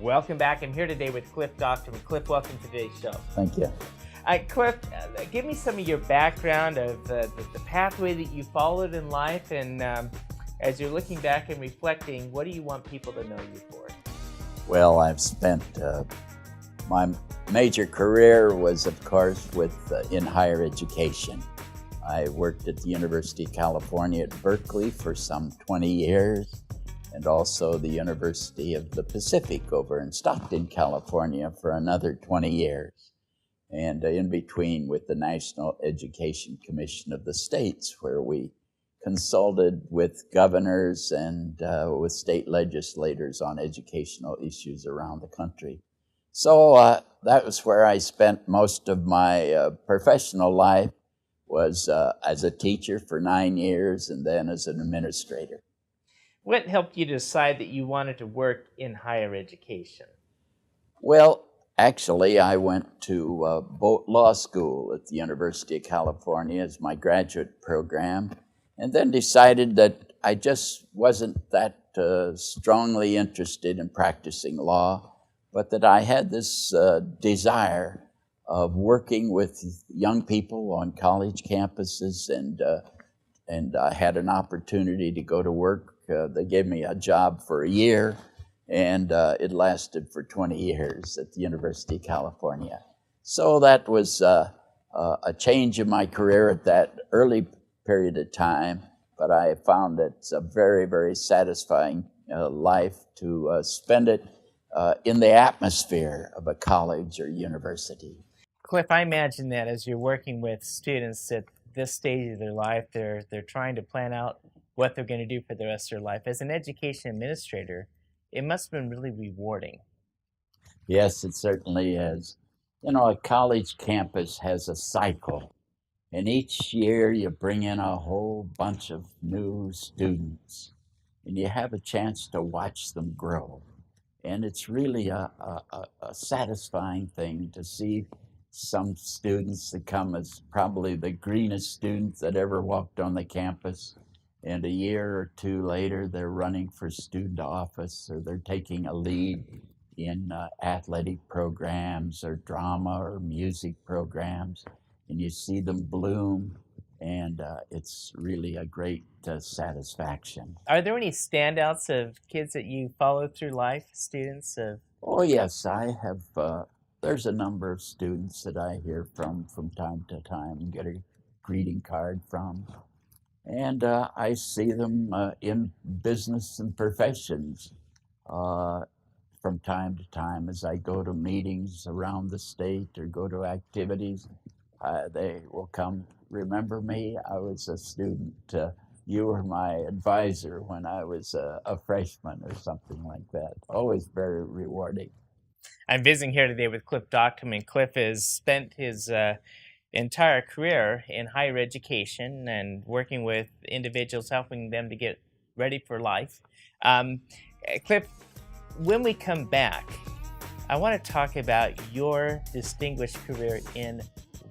Welcome back. I'm here today with Cliff Dochterman. Cliff, welcome to today's show. Thank you. Cliff, give me some of your background of the pathway that you followed in life, and as you're looking back and reflecting, what do you want people to know you for? Well, I've spent my major career was, of course, in higher education. I worked at the University of California at Berkeley for some 20 years, and also the University of the Pacific over in Stockton, California for another 20 years. And in between with the National Education Commission of the States, where we consulted with governors and with state legislators on educational issues around the country. So that was where I spent most of my professional life, was as a teacher for 9 years and then as an administrator. What helped you decide that you wanted to work in higher education? Well, actually, I went to law school at the University of California as my graduate program, and then decided that I just wasn't that strongly interested in practicing law, but that I had this desire of working with young people on college campuses, and I had an opportunity to go to work. They gave me a job for a year, and it lasted for 20 years at the University of California. So that was a change in my career at that early period of time, but I found it's a very, very satisfying life to spend it in the atmosphere of a college or university. Cliff, I imagine that as you're working with students at this stage of their life, they're trying to plan out what they're going to do for the rest of their life. As an education administrator, it must have been really rewarding. Yes, it certainly is. You know, a college campus has a cycle, and each year you bring in a whole bunch of new students, and you have a chance to watch them grow. And it's really a satisfying thing to see some students that come as probably the greenest students that ever walked on the campus, and a year or two later they're running for student office, or they're taking a lead in athletic programs or drama or music programs, and you see them bloom, and it's really a great satisfaction. Are there any standouts of kids that you follow through life, students? Oh yes, I have. There's a number of students that I hear from time to time and get a greeting card from. And I see them in business and professions from time to time as I go to meetings around the state or go to activities. They will come, remember me, I was a student. You were my advisor when I was a freshman or something like that. Always very rewarding. I'm visiting here today with Cliff Dochterman. Cliff has spent his entire career in higher education and working with individuals, helping them to get ready for life. Cliff, when we come back, I want to talk about your distinguished career in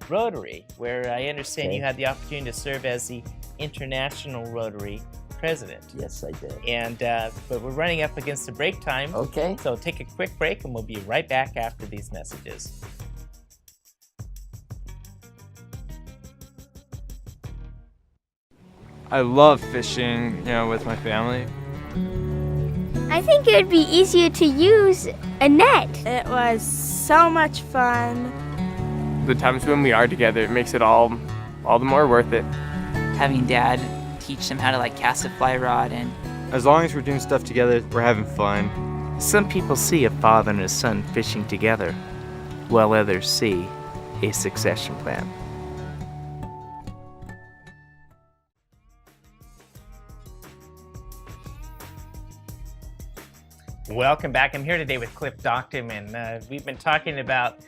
Rotary, where I understand you had the opportunity to serve as the International Rotary President. Yes, I did. And but we're running up against the break time. Okay. So take a quick break, and we'll be right back after these messages. I love fishing, with my family. I think it would be easier to use a net. It was so much fun. The times when we are together, it makes it all the more worth it. Having Dad teach them how to cast a fly rod, and as long as we're doing stuff together, we're having fun. Some people see a father and a son fishing together, while others see a succession plan. Welcome back. I'm here today with Cliff Dochterman. We've been talking about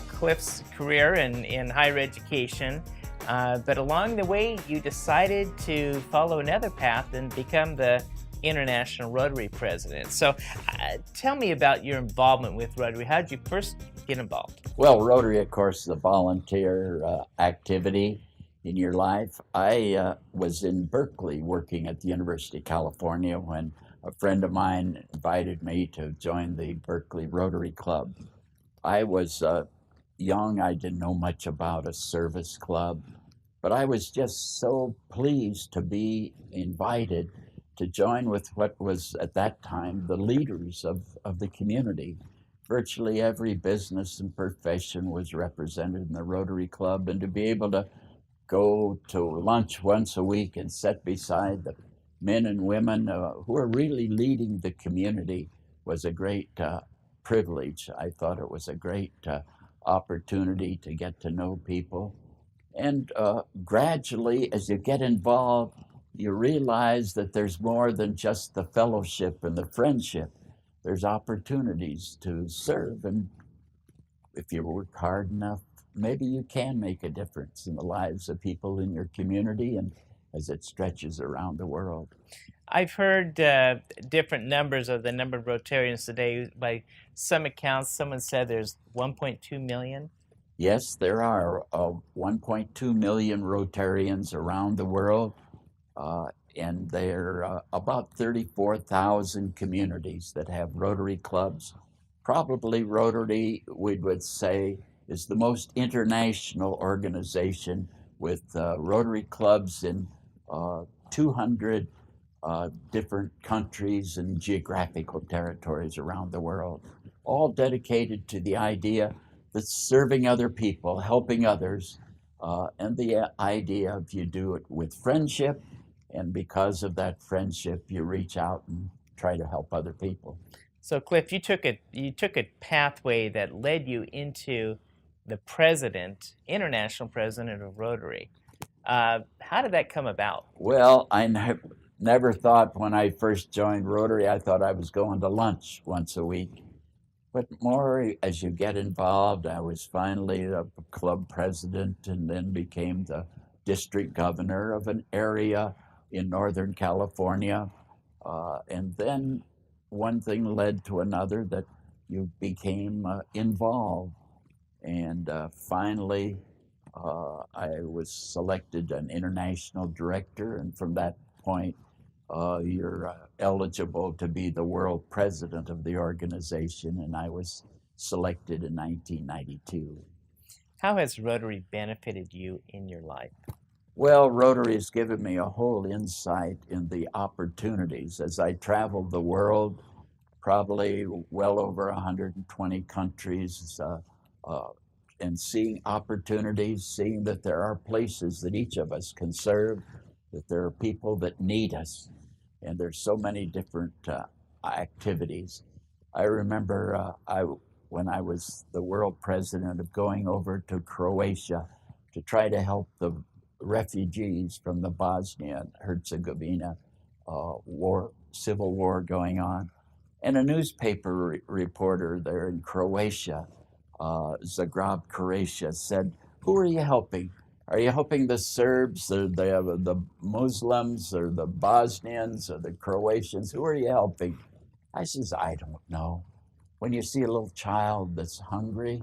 Cliff's career in higher education, but along the way you decided to follow another path and become the International Rotary President. So tell me about your involvement with Rotary. How did you first get involved? Well, Rotary, of course, is a volunteer activity in your life. I was in Berkeley working at the University of California when a friend of mine invited me to join the Berkeley Rotary Club. I was young, I didn't know much about a service club, but I was just so pleased to be invited to join with what was at that time the leaders of the community. Virtually every business and profession was represented in the Rotary Club, and to be able to go to lunch once a week and sit beside the men and women who are really leading the community was a great privilege. I thought it was a great opportunity to get to know people. And gradually, as you get involved, you realize that there's more than just the fellowship and the friendship. There's opportunities to serve, and if you work hard enough, maybe you can make a difference in the lives of people in your community and as it stretches around the world. I've heard different numbers of the number of Rotarians today. By some accounts, someone said there's 1.2 million. Yes, there are 1.2 million Rotarians around the world, and there are about 34,000 communities that have Rotary clubs. Probably Rotary, we would say, is the most international organization with Rotary clubs in 200 different countries and geographical territories around the world, all dedicated to the idea that serving other people, helping others, and the idea of you do it with friendship, and because of that friendship, you reach out and try to help other people. So, Cliff, you took a pathway that led you into the international president of Rotary. How did that come about? Well, I never thought when I first joined Rotary, I thought I was going to lunch once a week. But more as you get involved, I was finally a club president and then became the district governor of an area in Northern California. And then one thing led to another that you became involved. And finally, I was selected an international director, and from that point, you're eligible to be the world president of the organization, and I was selected in 1992. How has Rotary benefited you in your life? Well, Rotary has given me a whole insight in the opportunities as I traveled the world, probably well over 120 countries, and seeing opportunities, seeing that there are places that each of us can serve, that there are people that need us, and there's so many different activities. I remember when I was the world president of going over to Croatia to try to help the refugees from the Bosnia and Herzegovina civil war going on. And a newspaper reporter there in Croatia, Zagreb, Croatia, said, "Who are you helping? Are you helping the Serbs or the Muslims or the Bosnians or the Croatians? Who are you helping?" I says, "I don't know." When you see a little child that's hungry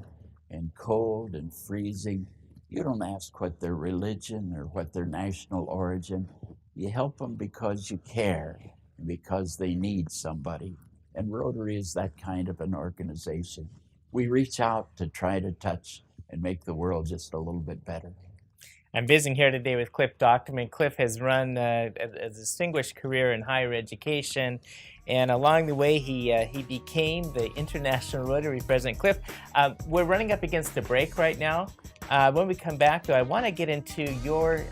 and cold and freezing, you don't ask what their religion or what their national origin. You help them because you care and because they need somebody. And Rotary is that kind of an organization. We reach out to try to touch and make the world just a little bit better. I'm visiting here today with Cliff Dochterman. Cliff has run a distinguished career in higher education, and along the way, he became the International Rotary President. Cliff, we're running up against the break right now. When we come back, though, I want to get into your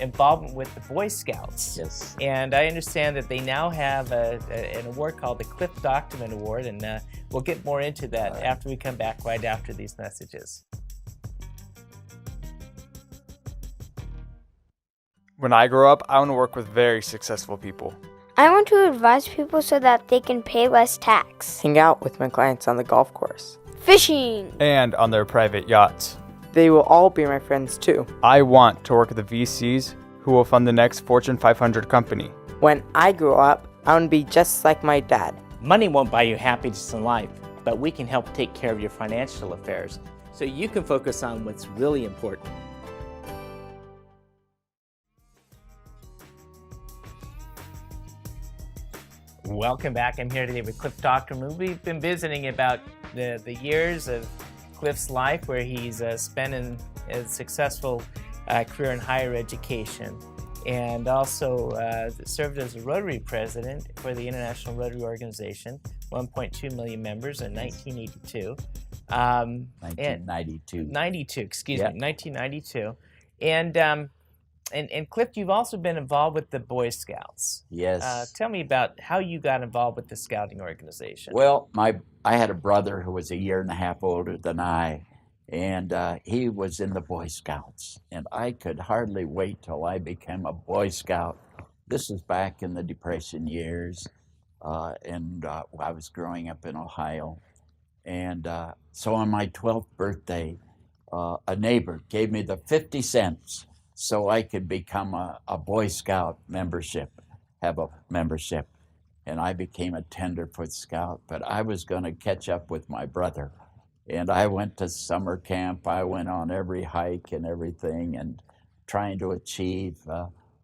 involvement with the Boy Scouts. Yes. And I understand that they now have an award called the Cliff Dochterman Award, and we'll get more into that after we come back right after these messages. When I grow up, I want to work with very successful people. I want to advise people so that they can pay less tax. Hang out with my clients on the golf course. Fishing. And on their private yachts. They will all be my friends too. I want to work with the VCs who will fund the next Fortune 500 company. When I grow up, I want to be just like my dad. Money won't buy you happiness in life, but we can help take care of your financial affairs so you can focus on what's really important. Welcome back. I'm here today with Cliff Dochterman. We've been visiting about the years of Cliff's life, where he's spent a successful career in higher education, and also served as a Rotary president for the International Rotary Organization, 1.2 million members in 1982. 1992. 92, excuse Yeah. me, 1992. And Cliff, you've also been involved with the Boy Scouts. Yes. Tell me about how you got involved with the scouting organization. Well, I had a brother who was a year and a half older than I, and he was in the Boy Scouts, and I could hardly wait till I became a Boy Scout. This was back in the Depression years, and I was growing up in Ohio. And so on my 12th birthday, a neighbor gave me the 50 cents so I could become a Boy Scout membership, have a membership. And I became a tenderfoot scout, but I was going to catch up with my brother. And I went to summer camp. I went on every hike and everything, and trying to achieve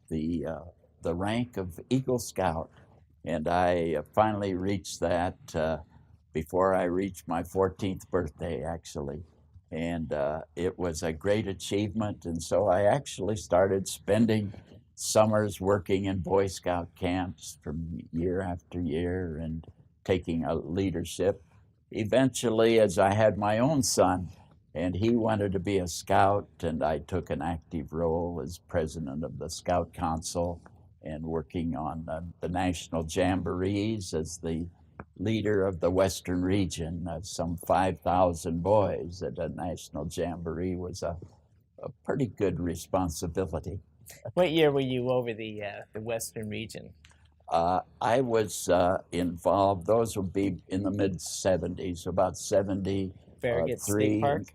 the rank of Eagle Scout. And I finally reached that before I reached my 14th birthday, actually. And it was a great achievement. And so I actually started spending summers working in Boy Scout camps from year after year and taking a leadership. Eventually, as I had my own son, and he wanted to be a scout, and I took an active role as president of the Scout Council and working on the national jamborees as the leader of the Western region. Some 5,000 boys at a national jamboree was a pretty good responsibility. What year were you over the Western region? I was involved, those would be in the mid-70s, about 73. Farragut State Park?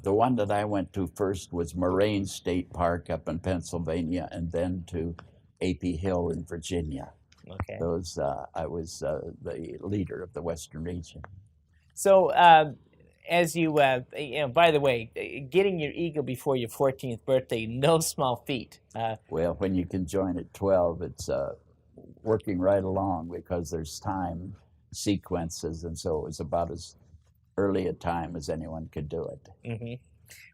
The one that I went to first was Moraine State Park up in Pennsylvania, and then to AP Hill in Virginia. Okay. Those I was the leader of the Western region. So, as you know, by the way, getting your eagle before your 14th birthday, no small feat. Well, when you can join at 12, it's working right along because there's time sequences, and so it was about as early a time as anyone could do it. Mm-hmm.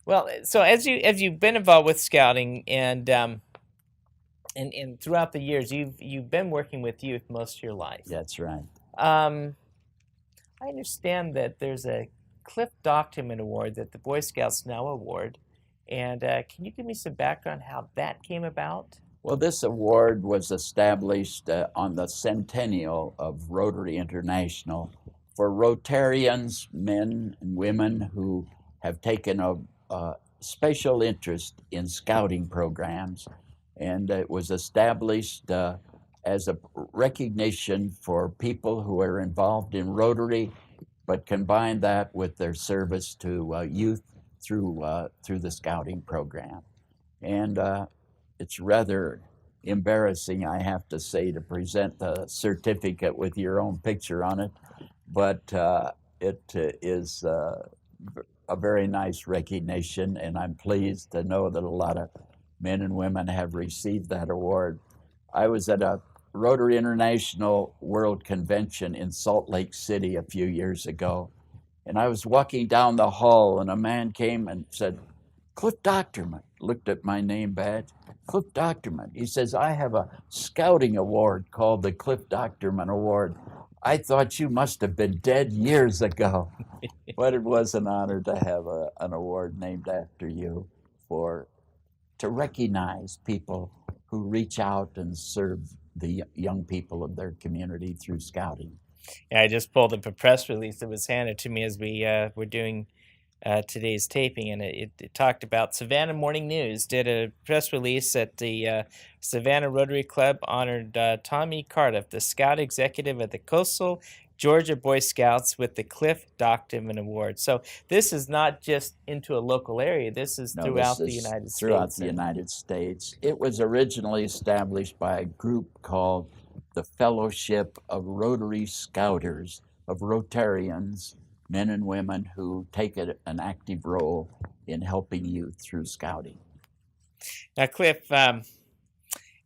Well, so as you've been involved with scouting and throughout the years, you've been working with youth most of your life. That's right. I understand that there's a Cliff Dochterman Award that the Boy Scouts now award, and can you give me some background how that came about? Well, this award was established on the centennial of Rotary International for Rotarians, men and women who have taken a special interest in scouting programs. And it was established as a recognition for people who are involved in Rotary, but combine that with their service to youth through the scouting program. And it's rather embarrassing, I have to say, to present the certificate with your own picture on it, but it is a very nice recognition, and I'm pleased to know that a lot of men and women have received that award. I was at a Rotary International World Convention in Salt Lake City a few years ago, and I was walking down the hall, and a man came and said, "Cliff Dochterman," looked at my name badge, "Cliff Dochterman." He says, "I have a scouting award called the Cliff Dochterman Award. I thought you must have been dead years ago." But it was an honor to have an award named after you to recognize people who reach out and serve the young people of their community through scouting. Yeah, I just pulled up a press release that was handed to me as we were doing today's taping, and it talked about Savannah Morning News did a press release at the Savannah Rotary Club honored Tommy Cardiff, the Scout Executive at the Coastal Georgia Boy Scouts, with the Cliff Dochterman Award. So this is not just into a local area. This is throughout the United States. Throughout the United States. It was originally established by a group called the Fellowship of Rotary Scouters, of Rotarians, men and women who take an active role in helping youth through scouting. Now, Cliff,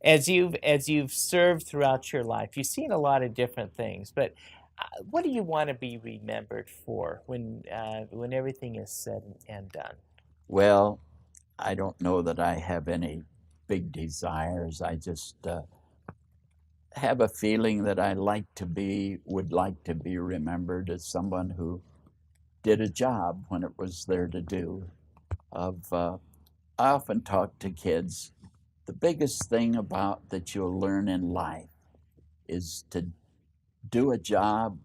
As you've served throughout your life, you've seen a lot of different things. But what do you want to be remembered for when everything is said and done? Well, I don't know that I have any big desires. I just have a feeling that would like to be remembered as someone who did a job when it was there to do. I often talk to kids. The biggest thing about that you'll learn in life is to do a job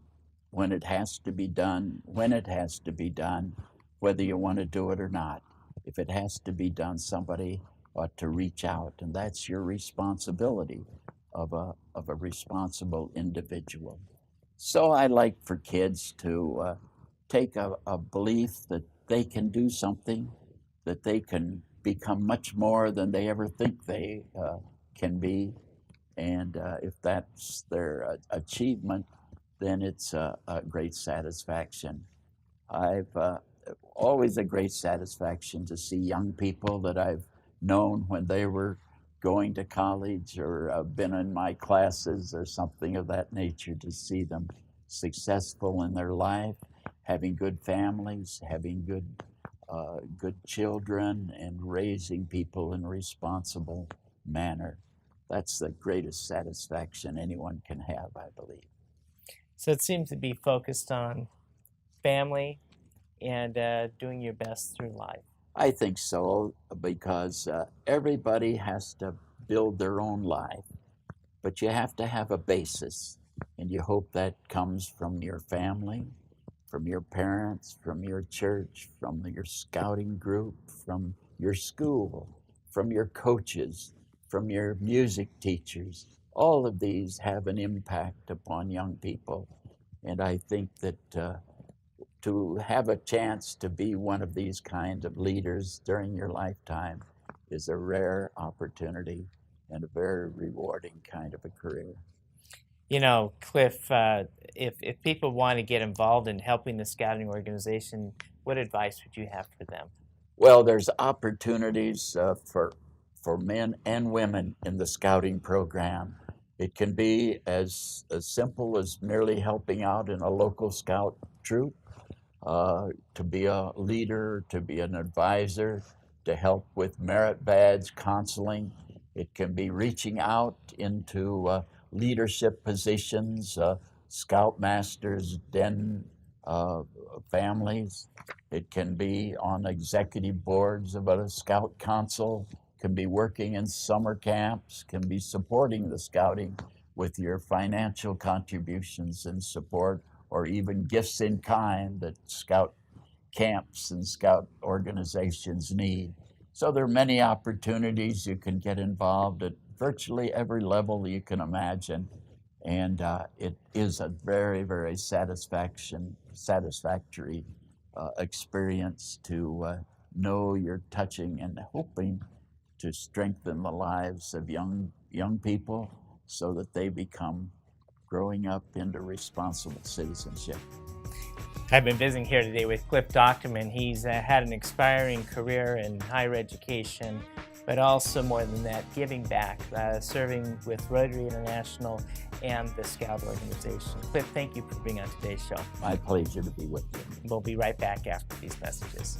when it has to be done, whether you want to do it or not. If it has to be done, somebody ought to reach out, and that's your responsibility of a responsible individual. So I like for kids to take a belief that they can do something, that they can become much more than they ever think they can be. And if that's their achievement, then it's a great satisfaction. I've always a great satisfaction to see young people that I've known when they were going to college or been in my classes or something of that nature, to see them successful in their life, having good families, having good children, and raising people in a responsible manner. That's the greatest satisfaction anyone can have, I believe. So it seems to be focused on family and doing your best through life. I think so, because everybody has to build their own life, but you have to have a basis, and you hope that comes from your family, from your parents, from your church, from your scouting group, from your school, from your coaches, from your music teachers. All of these have an impact upon young people, and I think that to have a chance to be one of these kind of leaders during your lifetime is a rare opportunity and a very rewarding kind of a career. You know, Cliff, if people want to get involved in helping the scouting organization, what advice would you have for them? Well, there's opportunities for men and women in the scouting program. It can be as simple as merely helping out in a local scout troop, to be a leader, to be an advisor, to help with merit badge counseling. It can be reaching out into leadership positions, scoutmasters, den families. It can be on executive boards of a scout council, can be working in summer camps, can be supporting the scouting with your financial contributions and support, or even gifts in kind that scout camps and scout organizations need. So there are many opportunities. You can get involved at virtually every level you can imagine, and it is a very, very satisfactory experience to know you're touching and hoping to strengthen the lives of young people so that they become growing up into responsible citizenship. I've been visiting here today with Cliff Dochterman. He's had an inspiring career in higher education, but also more than that, giving back, serving with Rotary International and the Scout organization. Cliff, thank you for being on today's show. My pleasure to be with you. We'll be right back after these messages.